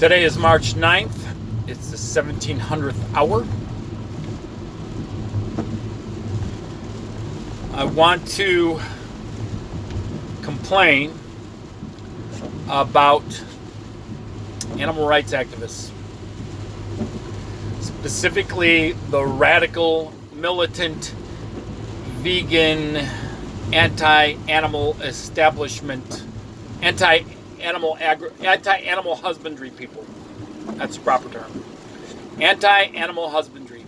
Today is March 9th. It's the 1700th hour. I want to complain about animal rights activists, specifically the radical, militant, vegan, anti-animal establishment, anti-animal husbandry people. That's the proper term. Anti-animal husbandry,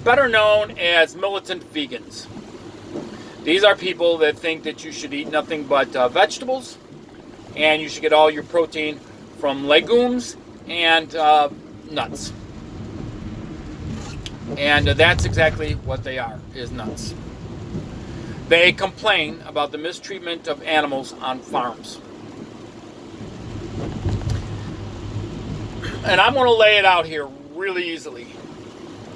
better known as militant vegans. These are people that think that you should eat nothing but vegetables, and you should get all your protein from legumes and nuts. And that's exactly what they are, is nuts. They complain about the mistreatment of animals on farms. And I'm going to lay it out here really easily.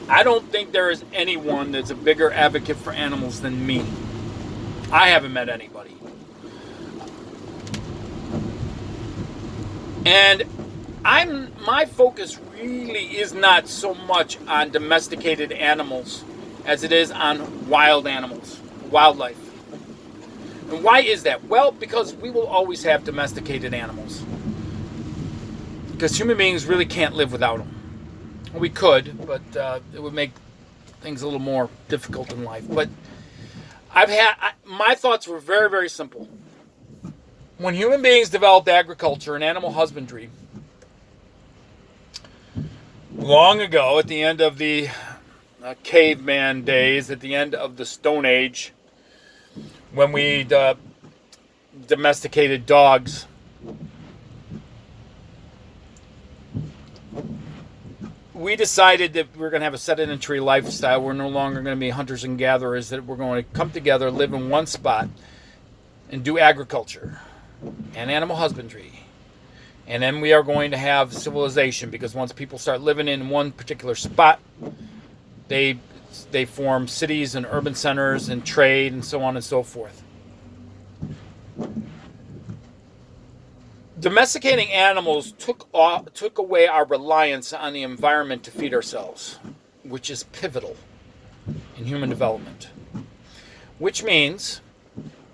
I don't think there is anyone that's a bigger advocate for animals than me. I haven't met anybody. And my focus really is not so much on domesticated animals as it is on wild animals, wildlife. And why is that? Well, because we will always have domesticated animals. Because human beings really can't live without them. We could, but it would make things a little more difficult in life. But my thoughts were very, very simple. When human beings developed agriculture and animal husbandry, long ago, at the end of the caveman days, at the end of the Stone Age, when we domesticated dogs, we decided that we're going to have a sedentary lifestyle. We're no longer going to be hunters and gatherers, that we're going to come together, live in one spot, and do agriculture and animal husbandry. And then we are going to have civilization, because once people start living in one particular spot, they form cities and urban centers and trade and so on and so forth. Domesticating animals took away our reliance on the environment to feed ourselves, which is pivotal in human development. Which means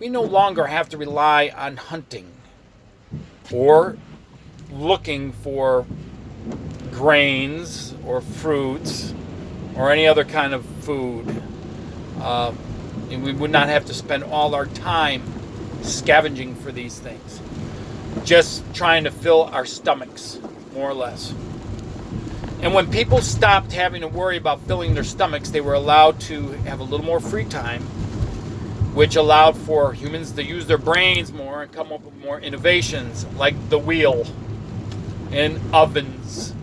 we no longer have to rely on hunting or looking for grains or fruits or any other kind of food. And we would not have to spend all our time scavenging for these things, just trying to fill our stomachs, more or less. And when people stopped having to worry about filling their stomachs, they were allowed to have a little more free time, which allowed for humans to use their brains more and come up with more innovations, like the wheel and ovens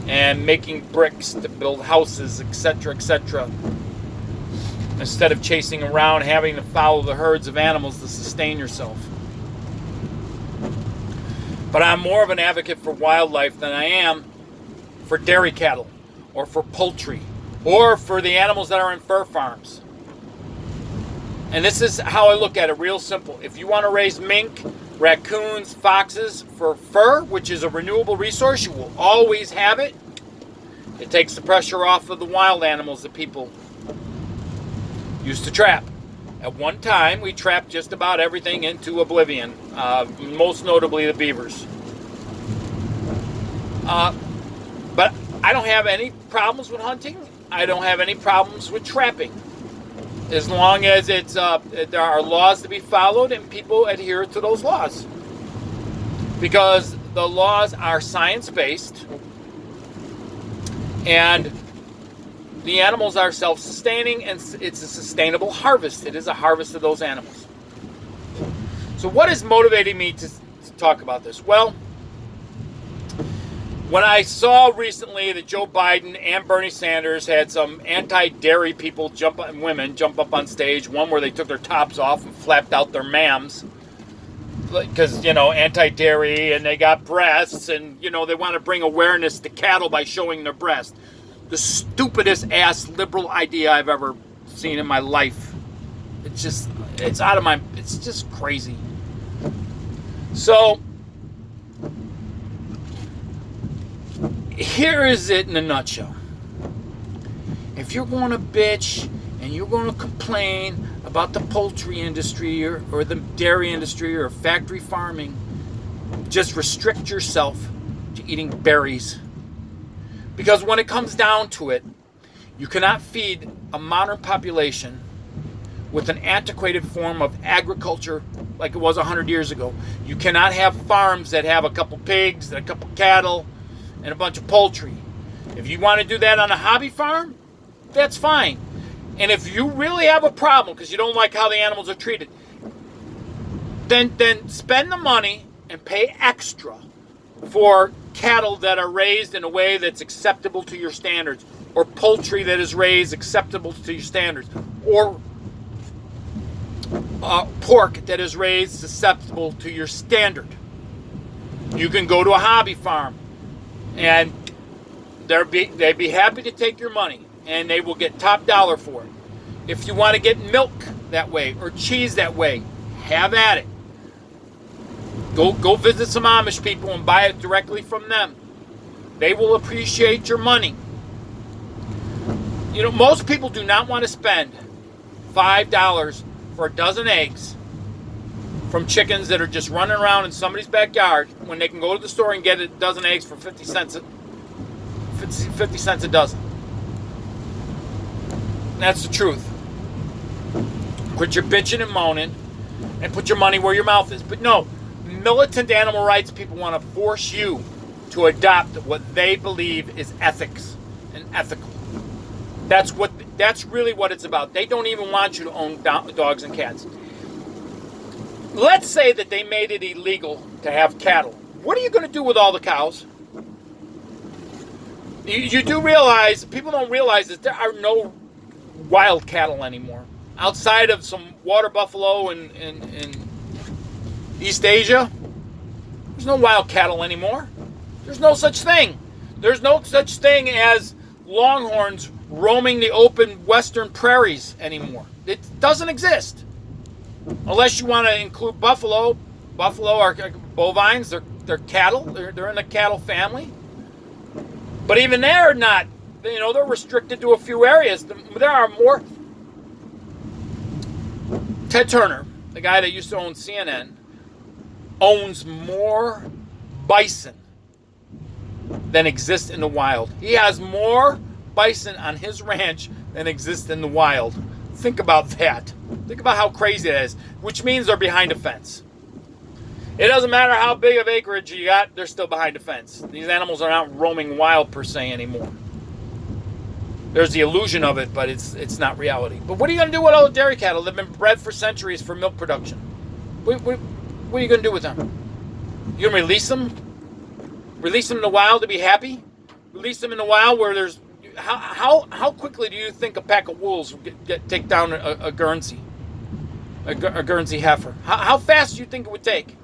and making bricks to build houses, etc., etc. Instead of chasing around, having to follow the herds of animals to sustain yourself. But I'm more of an advocate for wildlife than I am for dairy cattle or for poultry or for the animals that are in fur farms. And this is how I look at it, real simple. If you want to raise mink, raccoons, foxes for fur, which is a renewable resource, you will always have it. It takes the pressure off of the wild animals that people used to trap. At one time, we trapped just about everything into oblivion, most notably the beavers. But I don't have any problems with hunting. I don't have any problems with trapping, as long as there are laws to be followed and people adhere to those laws. Because the laws are science-based, and the animals are self-sustaining, and it's a sustainable harvest. It is a harvest of those animals. So what is motivating me to talk about this? Well, when I saw recently that Joe Biden and Bernie Sanders had some anti-dairy people women jump up on stage, one where they took their tops off and flapped out their mams, because, anti-dairy, and they got breasts, and, they want to bring awareness to cattle by showing their breasts. The stupidest ass liberal idea I've ever seen in my life. It's just crazy. So, here is it in a nutshell. If you're going to bitch and you're going to complain about the poultry industry or the dairy industry or factory farming, just restrict yourself to eating berries. Because when it comes down to it, you cannot feed a modern population with an antiquated form of agriculture like it was 100 years ago. You cannot have farms that have a couple pigs, a couple cattle, and a bunch of poultry. If you want to do that on a hobby farm, that's fine. And if you really have a problem because you don't like how the animals are treated, then spend the money and pay extra for cattle that are raised in a way that's acceptable to your standards, or poultry that is raised acceptable to your standards, or pork that is raised susceptible to your standard. You can go to a hobby farm and they'd be happy to take your money and they will get top dollar for it. If you want to get milk that way or cheese that way, have at it. Go visit some Amish people and buy it directly from them. They will appreciate your money. You know, most people do not want to spend $5 for a dozen eggs from chickens that are just running around in somebody's backyard when they can go to the store and get a dozen eggs for 50 cents a dozen. That's the truth. Quit your bitching and moaning and put your money where your mouth is. But no, militant animal rights people want to force you to adopt what they believe is ethics and ethical. That's really what it's about. They don't even want you to own dogs and cats. Let's say that they made it illegal to have cattle. What are you going to do with all the cows? You do realize, people don't realize that there are no wild cattle anymore. Outside of some water buffalo in East Asia, there's no wild cattle anymore. There's no such thing. There's no such thing as longhorns roaming the open western prairies anymore. It doesn't exist. Unless you want to include buffalo. Buffalo are bovines. They're cattle. They're in the cattle family. But even they're not, they're restricted to a few areas. There are more. Ted Turner, the guy that used to own CNN, owns more bison than exist in the wild. He has more bison on his ranch than exist in the wild. Think about that. Think about how crazy that is, which means they're behind a fence. It doesn't matter how big of acreage you got, they're still behind a fence. These animals are not roaming wild per se anymore. There's the illusion of it, but it's not reality. But what are you going to do with all the dairy cattle that have been bred for centuries for milk production? What are you going to do with them? You going to release them? Release them in the wild to be happy? Release them in the wild where there's... How quickly do you think a pack of wolves will take down a Guernsey? A Guernsey heifer? How fast do you think it would take?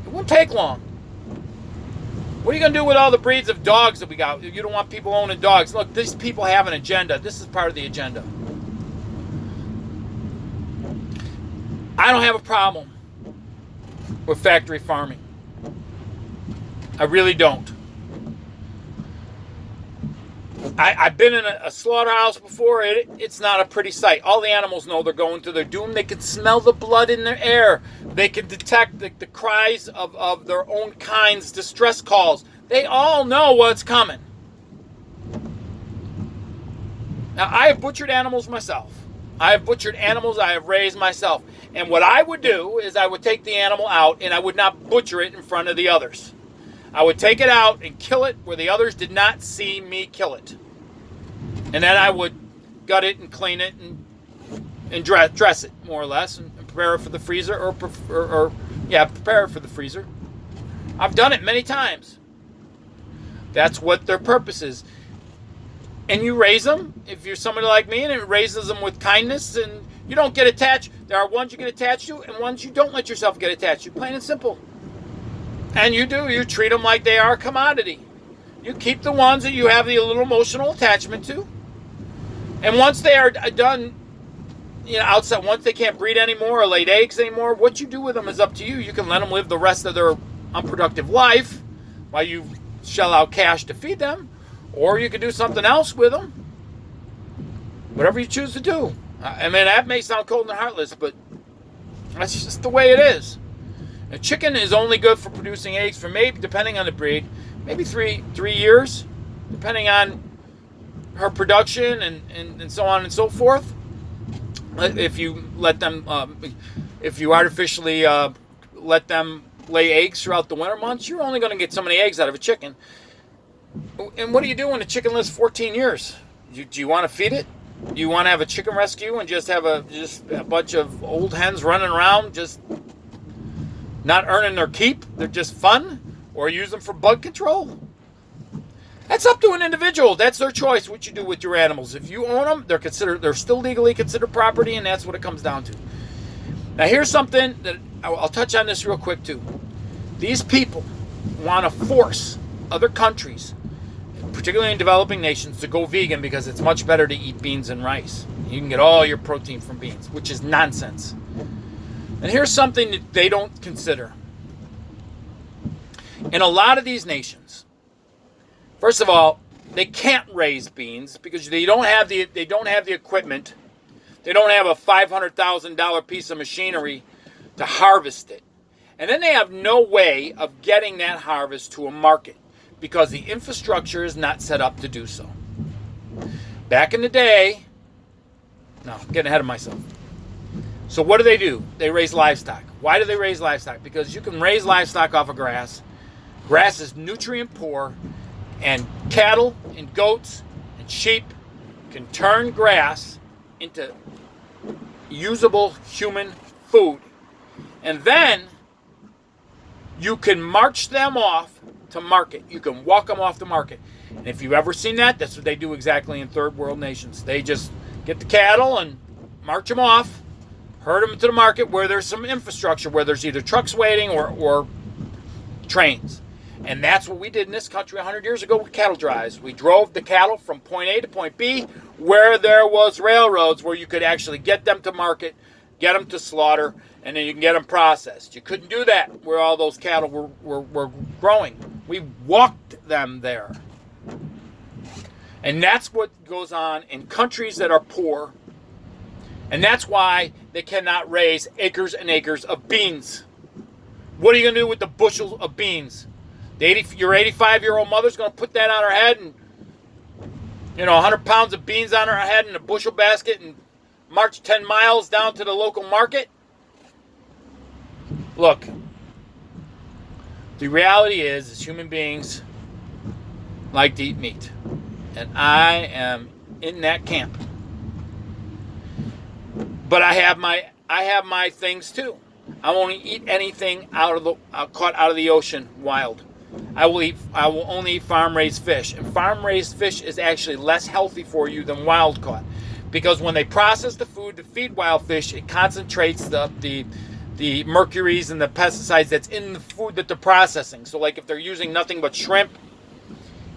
It won't take long. What are you going to do with all the breeds of dogs that we got? You don't want people owning dogs. Look, these people have an agenda. This is part of the agenda. I don't have a problem with factory farming. I really don't. I've been in a slaughterhouse before. It's not a pretty sight. All the animals know they're going to their doom. They can smell the blood in their air. They can detect the cries of their own kind's distress calls. They all know what's coming. Now, I have butchered animals myself. I have butchered animals I have raised myself. And what I would do is I would take the animal out and I would not butcher it in front of the others. I would take it out and kill it where the others did not see me kill it. And then I would gut it and clean it and dress it, more or less, and prepare it for the freezer, or prepare it for the freezer. I've done it many times. That's what their purpose is. And you raise them, if you're somebody like me, and it raises them with kindness, and you don't get attached. There are ones you get attached to, and ones you don't let yourself get attached to, plain and simple. And you treat them like they are a commodity. You keep the ones that you have the little emotional attachment to. And once they are done, outside, once they can't breed anymore or lay eggs anymore, what you do with them is up to you. You can let them live the rest of their unproductive life while you shell out cash to feed them, or you could do something else with them. Whatever you choose to do. I mean, that may sound cold and heartless, but that's just the way it is. A chicken is only good for producing eggs for maybe, depending on the breed, maybe three years, depending on her production and so on and so forth. If you let them, if you artificially let them lay eggs throughout the winter months, you're only going to get so many eggs out of a chicken. And what do you do when a chicken lives 14 years? Do you want to feed it? Do you want to have a chicken rescue and just have a bunch of old hens running around just not earning their keep? They're just fun? Or use them for bug control? That's up to an individual. That's their choice what you do with your animals. If you own them, they're still legally considered property, and that's what it comes down to. Now here's something that I'll touch on this real quick too. These people want to force other countries, particularly in developing nations, to go vegan because it's much better to eat beans and rice. You can get all your protein from beans, which is nonsense. And here's something that they don't consider. In a lot of these nations, first of all, they can't raise beans because they don't have the equipment. They don't have a $500,000 piece of machinery to harvest it. And then they have no way of getting that harvest to a market because the infrastructure is not set up to do so. Back in the day, no, I'm getting ahead of myself. So what do? They raise livestock. Why do they raise livestock? Because you can raise livestock off of grass. Grass is nutrient poor, and cattle and goats and sheep can turn grass into usable human food. And then you can march them off to market. You can walk them off the market. And if you've ever seen that, that's what they do exactly in third world nations. They just get the cattle and march them off, herd them to the market where there's some infrastructure, where there's either trucks waiting or trains. And that's what we did in this country 100 years ago with cattle drives. We drove the cattle from point A to point B where there was railroads where you could actually get them to market, get them to slaughter, and then you can get them processed. You couldn't do that where all those cattle were growing. We walked them there. And that's what goes on in countries that are poor. And that's why they cannot raise acres and acres of beans. What are you going to do with the bushel of beans? Your 85-year-old mother's going to put that on her head and, 100 pounds of beans on her head in a bushel basket and march 10 miles down to the local market? Look, the reality is human beings like to eat meat. And I am in that camp. But I have my things too. I won't eat anything caught out of the ocean wild. I will only eat farm-raised fish. And farm-raised fish is actually less healthy for you than wild-caught. Because when they process the food to feed wild fish, it concentrates the mercuries and the pesticides that's in the food that they're processing. So like if they're using nothing but shrimp,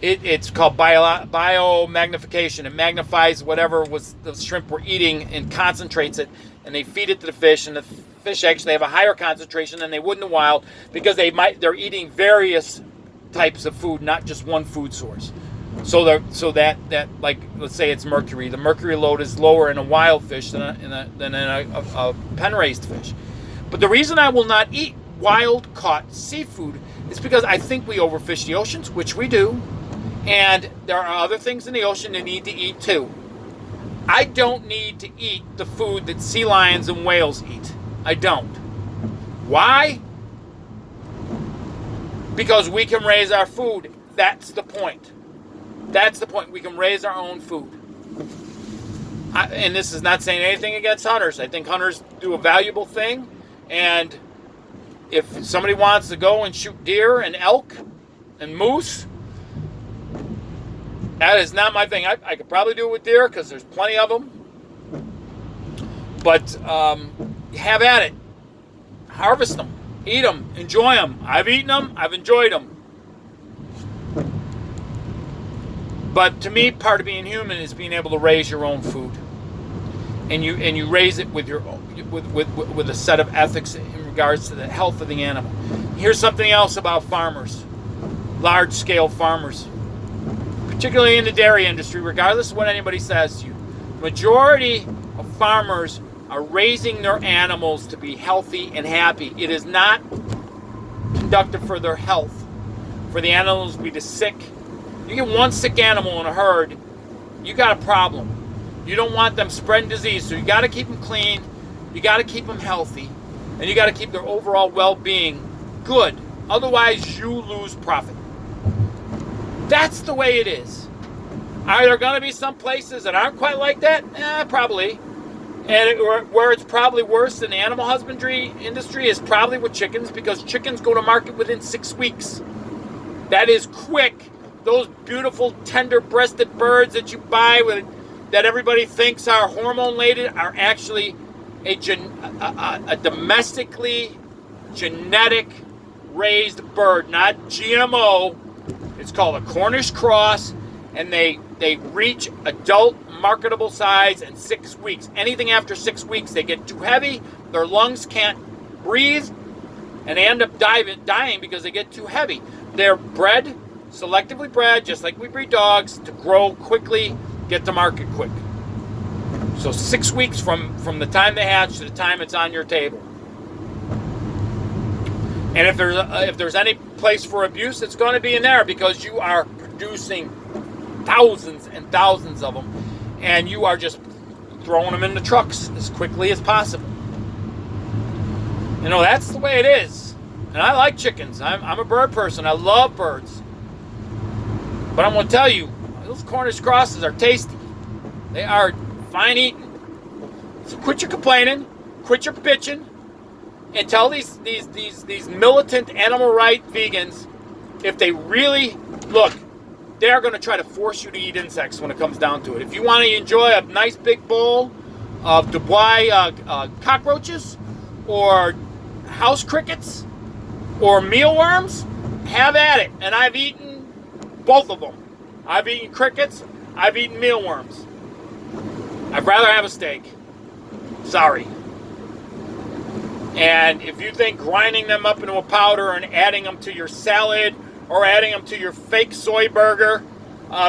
it's called biomagnification. It magnifies whatever was the shrimp were eating and concentrates it, and they feed it to the fish, and the fish actually have a higher concentration than they would in the wild because they're eating various types of food, not just one food source. So that like, let's say it's mercury. The mercury load is lower in a wild fish than in a pen-raised fish. But the reason I will not eat wild-caught seafood is because I think we overfish the oceans, which we do, and there are other things in the ocean that need to eat too. I don't need to eat the food that sea lions and whales eat. I don't. Why? Because we can raise our food. That's the point. That's the point. We can raise our own food. And this is not saying anything against hunters. I think hunters do a valuable thing. And if somebody wants to go and shoot deer and elk and moose, that is not my thing. I could probably do it with deer because there's plenty of them. But have at it. Harvest them. Eat them. Enjoy them. I've eaten them. I've enjoyed them. But to me, part of being human is being able to raise your own food. And you raise it with with a set of ethics in regards to the health of the animal. Here's something else about farmers. large-scale farmers, particularly in the dairy industry, regardless of what anybody says to you. Majority of farmers are raising their animals to be healthy and happy. It is not conducted for their health, for the animals to be sick. You get one sick animal in a herd, you got a problem. You don't want them spreading disease, so you got to keep them clean, you got to keep them healthy, and you got to keep their overall well-being good. Otherwise, you lose profit. That's the way it is. Are there going to be some places that aren't quite like that? Probably. And where it's probably worse than the animal husbandry industry is probably with chickens, because chickens go to market within 6 weeks. That is quick. Those beautiful, tender-breasted birds that you buy that everybody thinks are hormone-laden are actually a domestically genetic raised bird, not GMO. It's called a Cornish cross, and they reach adult marketable size in 6 weeks. Anything after 6 weeks, they get too heavy, their lungs can't breathe, and they end up dying because they get too heavy. They're bred, selectively bred, just like we breed dogs, to grow quickly, get to market quick. So 6 weeks from the time they hatch to the time it's on your table. And if there's any place for abuse, it's going to be in there, because you are producing thousands and thousands of them, and you are just throwing them in the trucks as quickly as possible. You know, that's the way it is. And I like chickens. I'm a bird person. I love birds. But I'm going to tell you, those Cornish crosses are tasty. They are fine eating. So quit your complaining, quit your bitching, and tell these militant animal rights vegans, if they really look, they're going to try to force you to eat insects when it comes down to it. If you want to enjoy a nice big bowl of Dubai cockroaches or house crickets or mealworms, have at it. And I've eaten both of them. I've eaten crickets, I've eaten mealworms. I'd rather have a steak. Sorry. And if you think grinding them up into a powder and adding them to your salad or adding them to your fake soy burger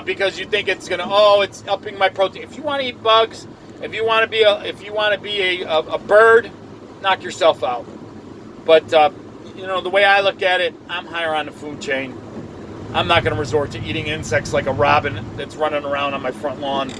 because you think it's it's upping my protein. If you want to eat bugs, if you want to be a bird, knock yourself out. But the way I look at it, I'm higher on the food chain. I'm not going to resort to eating insects like a robin that's running around on my front lawn.